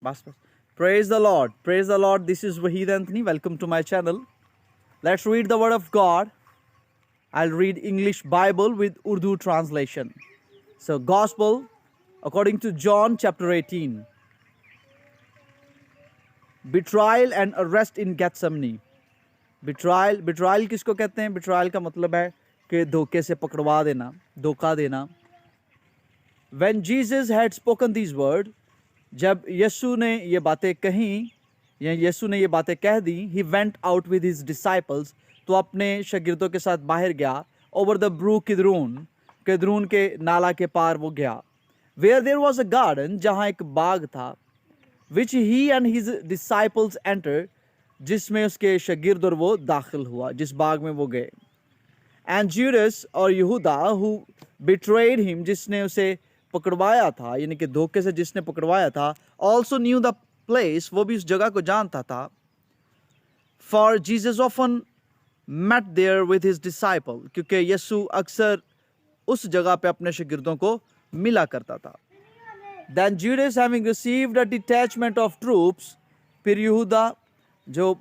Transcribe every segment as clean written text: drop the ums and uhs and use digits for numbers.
बस बस. Praise the Lord. Praise the Lord. This is Wahid Anthony. Welcome to my channel. Let's read the Word of God. I'll read English Bible with Urdu translation. So, Gospel according to John chapter 18. Betrayal and arrest in Gethsemane. Betrayal किसको कहते हैं? Betrayal का मतलब है कि धोखे से पकड़वा देना, धोखा देना. When Jesus had spoken these words, जब यीशु ने ये बातें कहीं या यीशु ने ये बातें कह दी, he went out with his disciples, तो अपने शागिर्दों के साथ बाहर गया. Over the brook किद्रून के नाला के पार वो गया. Where there was a garden, जहाँ एक बाग था, which he and his disciples entered, जिसमें उसके शागिर्द और वो दाखिल हुआ, जिस बाग में वो गए. And Judas और यहूदा who betrayed him, जिसने उसे पकड़वाया था, यानी कि धोखे से जिसने पकड़वाया था, also knew the place, वो भी उस जगह को जानता था. For Jesus often met there with his disciple, क्योंकि यीशु अक्सर उस जगह पे अपने शागिर्दों को मिला करता था. Then Judas having received a detachment of troops, फिर यहूदा जो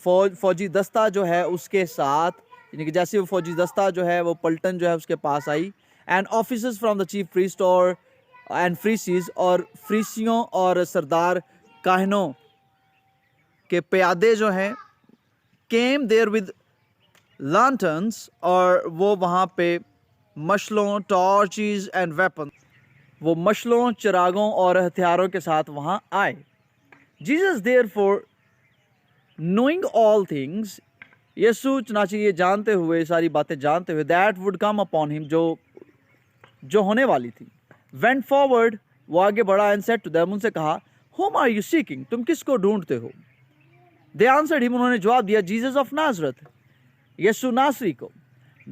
फौजी दस्ता जो है उसके साथ, यानी कि जैसे वो फौजी दस्ता जो है वो पलटन जो है उसके पास आई. And officers from the chief priest और and Pharisees, और फरीसियों और सरदार काहनों के प्यादे जो हैं, came there with lanterns, और वो वहाँ पे मशलों, torches and weapons, वो मशलों, चिरागों और हथियारों के साथ वहाँ आए. Jesus therefore knowing all things, यीशु चुनांचे ये जानते हुए, सारी बातें जानते हुए, that would come upon him, जो होने वाली थी, went forward, वो आगे बढ़ा, and said to them, उनसे कहा, whom are you seeking, तुम किसको ढूंढते हो? They answered him, उन्होंने जवाब दिया, Jesus of Nazareth, यीशु नासरी को.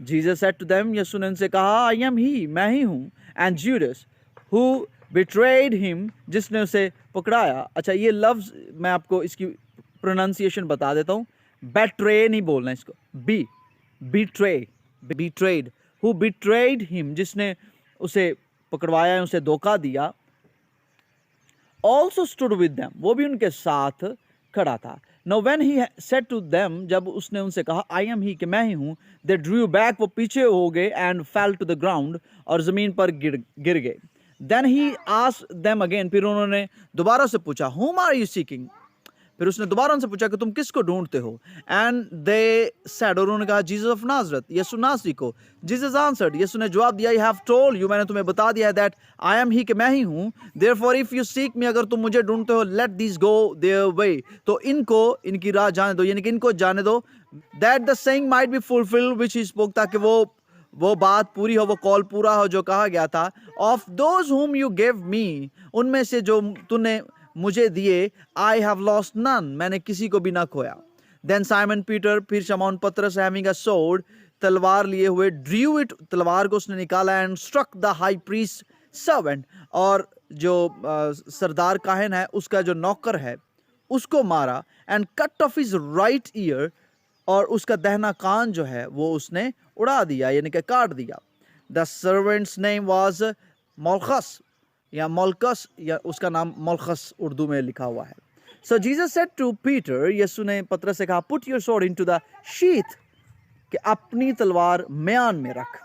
Jesus said to them, यीशु ने उनसे कहा, I am he, मैं ही हूँ. And Judas who betrayed him, जिसने उसे पकड़ाया. अच्छा, ये लफ्ज़ मैं आपको इसकी प्रोनाउंसिएशन बता देता हूँ. betray नहीं बोलना इसको, betrayed, who betrayed him, जिसने उसे पकड़वाया, उसे धोखा दिया. also stood with them, वो भी उनके साथ खड़ा था. now when he said to them, जब उसने उनसे कहा I am he, कि मैं ही हूँ, they drew back, वो पीछे हो गए, and fell to the ground, और ज़मीन पर गिर गए. then he asked them again, फिर उन्होंने दोबारा से पूछा, whom are you seeking, फिर उसने दोबारा उनसे पूछा कि तुम किसको ढूंढते हो. and they said, और उन्होंने कहा, Jesus of Nazareth, यीशु नासरी को. Jesus answered, यीशु ने जवाब दिया, I have told you, मैंने तुम्हें बता दिया है, that I am he, कि मैं ही हूँ. therefore if you seek me, अगर तुम मुझे ढूंढते हो, let these go their way, तो इनको इनकी राह जाने दो, यानी कि इनको जाने दो. that the saying might be fulfilled which he spoke, ताकि वो बात पूरी हो, वो कॉल पूरा हो जो कहा गया था. of those whom you gave me, उनमें से जो तूने मुझे दिए, I have lost none, मैंने किसी को भी ना खोया. then Simon Peter, फिर शमौन पतरस, having a sword, तलवार लिए हुए, drew it, तलवार को उसने निकाला, and struck the high priest's servant, और जो सरदार काहन है उसका जो नौकर है उसको मारा. and cut off his right ear, और उसका दहना कान जो है वो उसने उड़ा दिया, यानी कि काट दिया. the servant's name was Malchus, या मॉल्कस, या उसका नाम मॉल्कस उर्दू में लिखा हुआ है. so Jesus said to Peter, यीशु ने पतरस से कहा, put your sword into the sheath, कि अपनी तलवार म्यान में रख.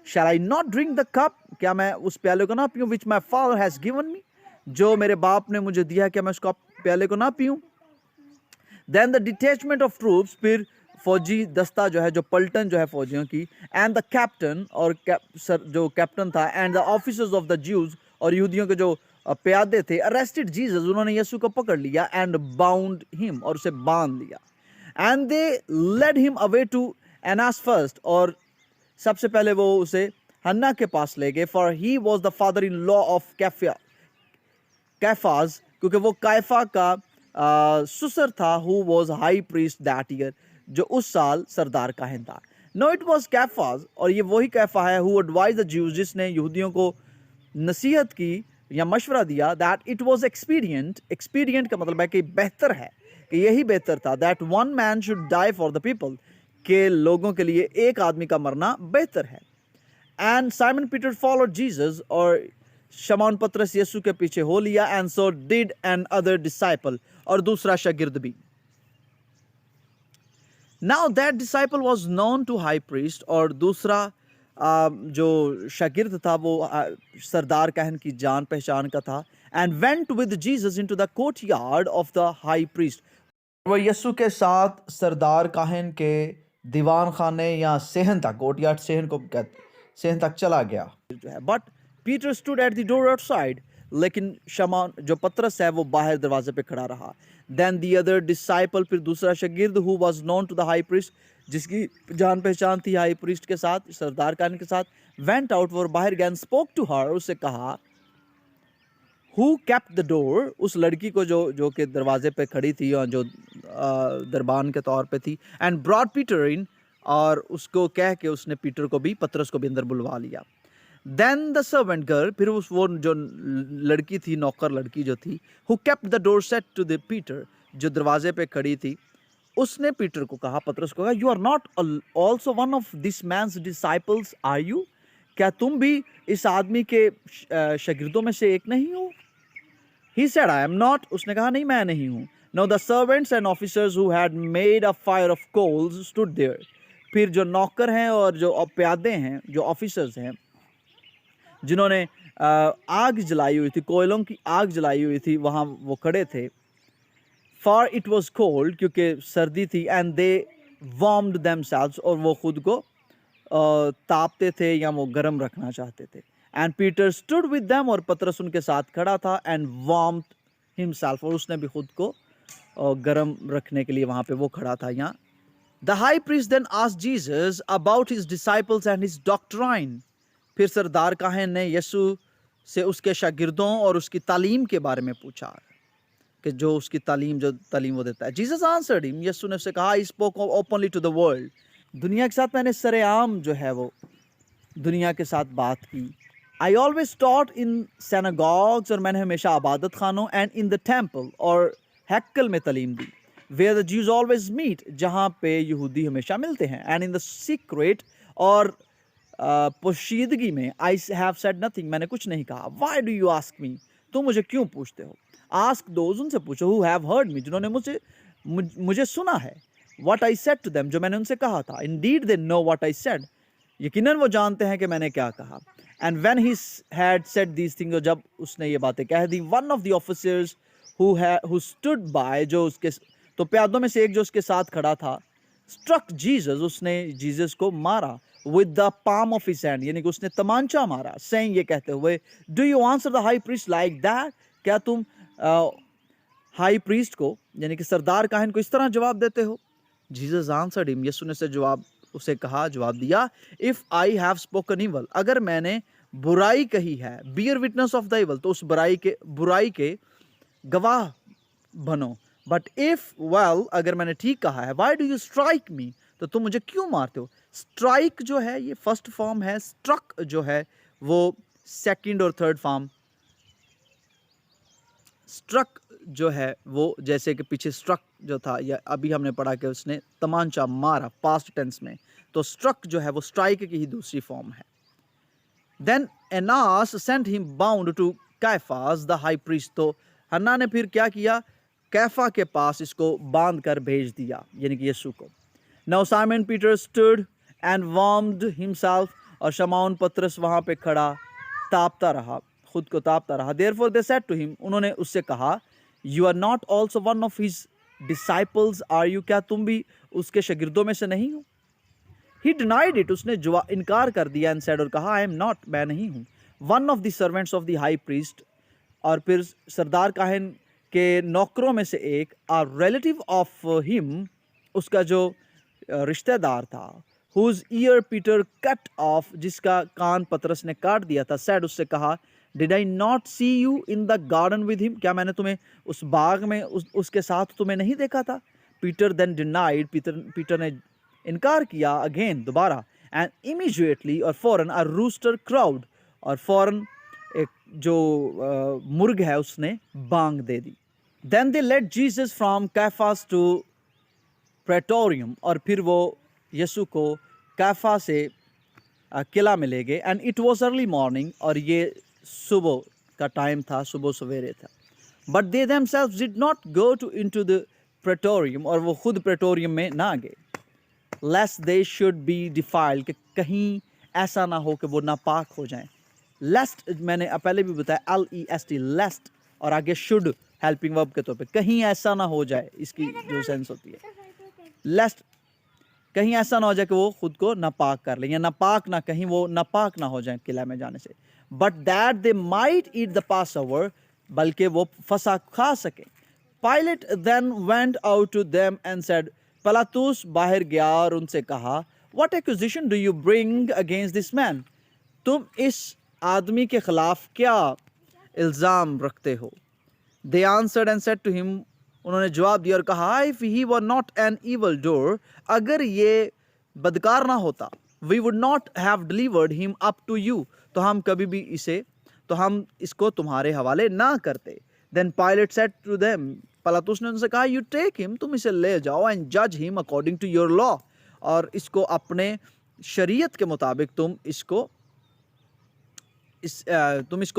shall I not drink the cup, क्या मैं उस प्याले को ना पीऊं, which my father has given me, जो मेरे बाप ने मुझे दिया, क्या मैं उसको प्याले को ना पीऊं. then the detachment of troops, फिर फौजी दस्ता जो है, जो पलटन जो है फौजियों की, and the captain, और जो कैप्टन था, and the officers of the Jews, और यहूदियों के जो प्यादे थे, arrested Jesus, उन्होंने यीशु को पकड़ लिया, and bound him, और उसे बांध लिया. and they led him away to Annas first, और सबसे पहले वो उसे हन्ना के पास ले गए, for he was the father-in-law of Caiaphas, क्योंकि वो कायफा का ससुर था, who was high priest that year, जो उस साल सरदार काहन था. no it was Caiaphas, और ये वही कैफा है, who advised the Jews, जिसने यहूदियों को नसीहत की या मशवरा दिया, that it was expedient का मतलब है कि बेहतर है, कि यही बेहतर था, that one man should die for the people, के लोगों के लिए एक आदमी का मरना बेहतर है. and Simon Peter followed Jesus, और शमौन पतरस यीशु के पीछे हो लिया, and so did another disciple, और दूसरा शागिर्द भी. Now that disciple was known to high priest, और दूसरा जो शागिर्द था वो सरदार कहन की जान पहचान का था. And went with Jesus into the court yard of the high priest, वो यीशु के साथ सरदार काहन के दीवान खाने या सेहन तक, कोर्ट यार्ड सेहन को कहते, सेहन तक चला गया जो है. But Peter stood at the door outside, लेकिन शमौन जो पतरस है वो बाहर दरवाजे पे खड़ा रहा. देन द अदर डिसाइपल, फिर दूसरा शागिर्द, who was known to the high priest, जिसकी जान पहचान थी हाई प्रीस्ट के साथ, सरदार काहन के साथ, वेंट आउट, वो बाहर गया, स्पोक टू हर, उससे कहा, हु केप्ट द डोर, उस लड़की को जो कि दरवाजे पे खड़ी थी और जो दरबान के तौर पे थी, एंड ब्रॉट पीटर इन, और उसको कह के उसने पीटर को भी, पतरस को भी अंदर बुलवा लिया. देन द सर्वेंट गर्ल, फिर उस वो जो लड़की थी, नौकर लड़की जो थी, who kept the door, said to the Peter, जो दरवाजे पे खड़ी थी, उसने पीटर को कहा, पतरस को कहा, you are not also one of this man's disciples, are you, क्या तुम भी इस आदमी के शागिर्दों में से एक नहीं हो? He said, I am not. उसने कहा, नहीं, मैं नहीं हूँ. Now the servants and officers who had made a fire of coals stood there. फिर जो नौकर हैं और जो प्यादे हैं, जो ऑफिसर्स हैं, जिन्होंने आग जलाई हुई थी, कोयलों की आग जलाई हुई थी, वहाँ वो खड़े थे. For it was cold, क्योंकि सर्दी थी, and they warmed themselves, और वो खुद को तापते थे या वो गर्म रखना चाहते थे. And Peter stood with them, और पतरस उनके साथ खड़ा था, एंड वार्म्ड हिमसेल्फ, और उसने भी खुद को गर्म रखने के लिए वहाँ पे वो खड़ा था यहाँ. The high priest then asked Jesus about his disciples and his doctrine, फिर सरदार काहन ने यीशु से उसके शागिर्दों और उसकी तालीम के बारे में पूछा कि जो उसकी तालीम वो देता है. जीसस आंसर्ड हिम, यीशु ने उससे कहा, I spoke openly to the world, दुनिया के साथ मैंने सरेआम जो है वो दुनिया के साथ बात की. I always taught in synagogues, और मैंने हमेशा आबादत खानों, and in the temple, और हैकल में तालीम दी, where the Jews always meet, जहाँ पे यहूदी हमेशा मिलते हैं, and in the secret, और पोशीदगी में, I have said nothing, मैंने कुछ नहीं कहा. Why do you ask me, तुम मुझे क्यों पूछते हो? Ask those, उनसे पूछो, who have heard me, जिन्होंने मुझे सुना है. What I said to them, जो मैंने उनसे कहा था. Indeed they know what I said, यकीनन वो जानते हैं कि मैंने क्या कहा. And when he had said these things, जब उसने ये बातें कह दी, one of the officers who stood by, जो उसके तो प्यादों में से एक जो उसके साथ खड़ा था, struck Jesus, उसने जीसस को मारा, with the palm of his hand, यानी कि उसने तमांचा मारा, saying, ये कहते हुए, do you answer the high priest like that, क्या तुम हाई प्रीस्ट को यानी कि सरदार काहन को इस तरह जवाब देते हो? जीसस आंसर्ड हिम, यीशु ने उसे जवाब दिया, if I have spoken evil, अगर मैंने बुराई कही है, bear witness of the evil, तो उस बुराई के गवाह बनो. बट इफ वेल, अगर मैंने ठीक कहा है, व्हाई डू यू स्ट्राइक मी, तो तुम मुझे क्यों मारते हो? स्ट्राइक जो है ये फर्स्ट फॉर्म है, स्ट्रक जो है वो सेकंड और थर्ड फॉर्म. स्ट्रक जो है वो जैसे कि पीछे स्ट्रक जो था, या अभी हमने पढ़ा कि उसने तमांचा मारा पास्ट टेंस में, तो स्ट्रक जो है वो स्ट्राइक की ही दूसरी फॉर्म है. Then Annas sent him bound to Caiaphas the high priest, तो हन्ना ने फिर क्या किया, कैफा के पास इसको बांध कर भेज दिया, यानी कि यीशु को. Now Simon Peter stood and warmed himself, और शमौन पतरस वहां पे खड़ा तापता रहा, खुद को तापता रहा. Therefore they said to him, उन्होंने उससे कहा, you are not also one of his disciples, are you, क्या तुम भी उसके शागिर्दों में से नहीं हो? ही डिनाइड इट, उसने इनकार कर दिया, एंड सेड, और कहा, आई एम नॉट, मैं नहीं हूँ. One of the servants of the high priest, और फिर सरदार काहन के नौकरों में से एक, आ रिलेटिव ऑफ हिम, उसका जो रिश्तेदार था, whose ear Peter cut off, जिसका कान पतरस ने काट दिया था, सेड, उससे कहा, did I not see you in the garden with him, क्या मैंने तुम्हें उस बाग में उसके साथ तुम्हें नहीं देखा था? पीटर देन डिनाइड, पीटर ने इनकार किया अगेन, दोबारा. एंड इमीडिएटली, और फौरन, अ रूस्टर क्राउड, और फौरन एक जो मुर्ग है उसने बांग दे दी. Then they led Jesus from Caiaphas to praetorium, और फिर वो यीशु को कैफा से किला में ले गए. And it was early morning, और ये सुबह का टाइम था, सुबह सवेरे था. But they themselves did not go into the praetorium, और वो खुद प्रेटोरियम में ना गए. lest they should be defiled, कि कहीं ऐसा ना हो कि वो नापाक हो जाएं. lest मैंने पहले भी बताया, lest, lest और आगे should हेल्पिंग वर्ब के तौर पे, कहीं ऐसा ना हो जाए, इसकी जो सेंस होती है lest, कहीं ऐसा ना हो जाए कि वो खुद को नापाक कर ले, या नापाक ना, कहीं वो नापाक ना हो जाए किला में जाने से. But that they might eat the Passover, बल्कि वो फसा खा सके. Pilate then went out to them and said, पिलातुस बाहर गया और उनसे कहा, what accusation do you bring against this man, तुम इस आदमी के खिलाफ क्या इल्जाम रखते हो. They answered and said to him, उन्होंने जवाब दिया और कहा, if he were not an evildoer, अगर ये बदकार ना होता, we would not have delivered him up to you, तो हम कभी भी तो हम इसको तुम्हारे हवाले ना करते. Then Pilate said to them, पिलातुस ने उनसे कहा, यू टेक हिम, तुम इसे ले जाओ, एंड जज him according to your law, और इसको अपने शरीयत के मुताबिक तुम इसको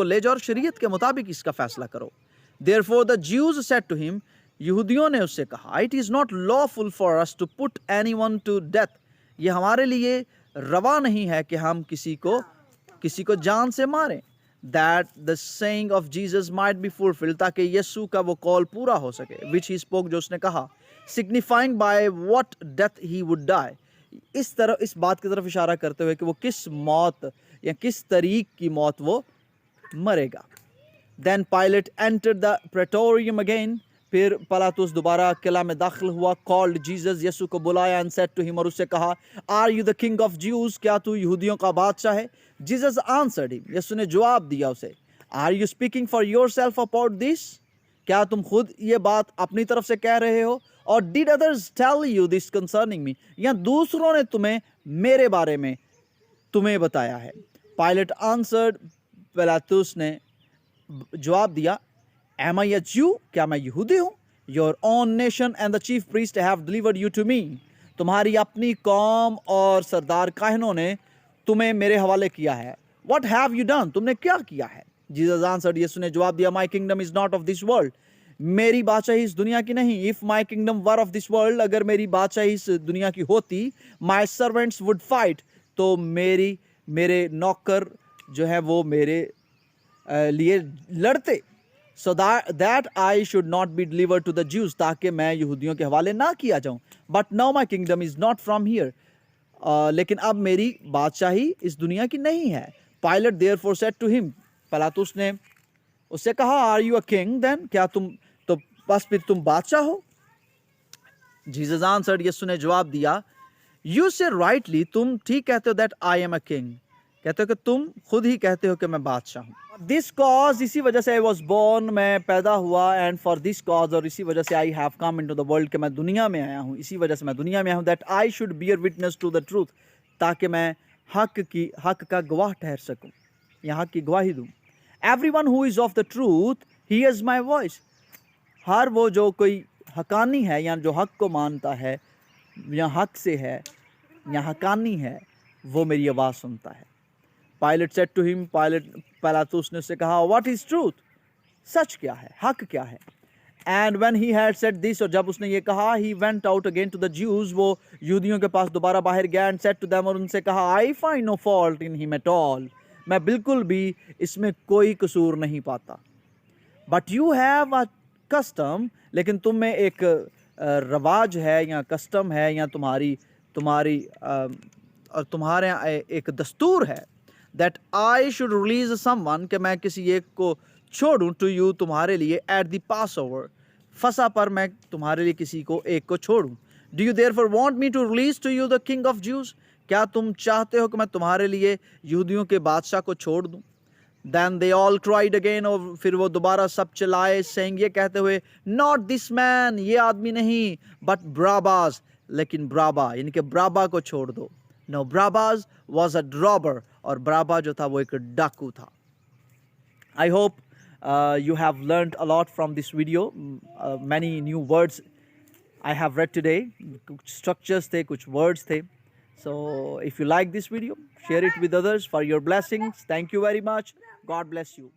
ले जाओ और शरीयत के मुताबिक इसका फैसला करो. Therefore the Jews said to him, यहूदियों ने उससे कहा, it is not lawful for us to put anyone to death, ये हमारे लिए रवा नहीं है कि हम किसी को जान से मारें. That the saying of Jesus might be fulfilled, ताकि यीशु का वो कॉल पूरा हो सके, which he spoke, जो उसने कहा, signifying by what death he would die, इस बात की तरफ इशारा करते हुए कि वो किस मौत या किस तरीक की मौत वो मरेगा. Then Pilate entered the praetorium again, फिर पिलातुस दोबारा किला में दाखिल हुआ, called Jesus, यीशु को बुलाया, and said to him, और उससे कहा, are you the king of Jews, क्या तू यहूदियों का बादशाह है. Jesus answered him, यीशु ने जवाब दिया उसे, are you speaking for yourself about this, क्या तुम खुद ये बात अपनी तरफ से कह रहे हो, और did others tell you this concerning me, या दूसरों ने तुम्हें मेरे बारे में तुम्हें बताया है. Pilate answered, पिलातुस ने जवाब दिया, am I a Jew, क्या मैं यहूदी हूँ. your own nation and the chief priest have delivered you to me, तुम्हारी अपनी कौम और सरदार काहनों ने तुम्हें मेरे हवाले किया है. what have you done, तुमने क्या किया है. Jesus answered, यीशु ने जवाब दिया, my kingdom is not of this world, मेरी बादशाही इस दुनिया की नहीं. if my kingdom were of this world, अगर मेरी बादशाही इस दुनिया की होती, my servants would fight, तो मेरे नौकर जो है वो मेरे लिए लड़ते. so that I should not be delivered to the Jews, ताकि मैं यहूदियों के हवाले ना किया जाऊं. but now my kingdom is not from here, लेकिन अब मेरी बादशाही इस दुनिया की नहीं है. Pilate therefore said to him, पिलातुस ने उससे कहा, are you a king then, क्या तुम तो बस फिर तुम बादशाह हो. Jesus answered, यीशु ने जवाब दिया, you say rightly, तुम ठीक कहते हो, that I am a king, कहते हो कि तुम खुद ही कहते हो कि मैं बादशाह हूँ. दिस कॉज, इसी वजह से आई वॉज बोर्न, मैं पैदा हुआ, एंड फॉर दिस कॉज, और इसी वजह से I have come into the world, कि मैं दुनिया में आया हूँ, इसी वजह से मैं दुनिया में आया हूँ. That I should bear witness to the truth, ताकि मैं हक का गवाह ठहर सकूँ, या हक की गवाही दूँ. Everyone who is of the truth hears my voice, हर वो जो कोई हकानी है, या जो हक को मानता है, या हक से है, या हकानी है, वो मेरी आवाज़ सुनता है. Pilate said to him, पिलातुस ने उससे कहा, what is truth, सच क्या है, हक क्या है. and when he had said this, और जब उसने ये कहा, he went out again to the Jews, वो यहूदियों के पास दोबारा बाहर गया, and said to them, और उनसे कहा, I find no fault in him at all, मैं बिल्कुल भी इसमें कोई कसूर नहीं पाता. but you have a custom, लेकिन तुम में एक रवाज है, या कस्टम है, या तुम्हारे एक दस्तूर है, that I should release someone, कि मैं किसी एक को छोड़ूं, to you, तुम्हारे लिए, at the Passover, फसा पर मैं तुम्हारे लिए किसी को एक को छोड़ूं. do you therefore want me to release to you the king of Jews, क्या तुम चाहते हो कि मैं तुम्हारे लिए यहूदियों के बादशाह को छोड़ दूं. then they all cried again, और फिर वो दोबारा सब चिल्लाए, saying, ये कहते हुए, not this man, ये आदमी नहीं, but Barabbas, लेकिन ब्राबा, यानी कि ब्राबा को छोड़ दो. Now Barabbas was a robber, और ब्राबा जो था वो एक डाकू था. I hope you have learned a lot from this video. Many new words I have read today. कुछ structures थे, कुछ words थे. So if you like this video, share it with others for your blessings. Thank you very much. God bless you.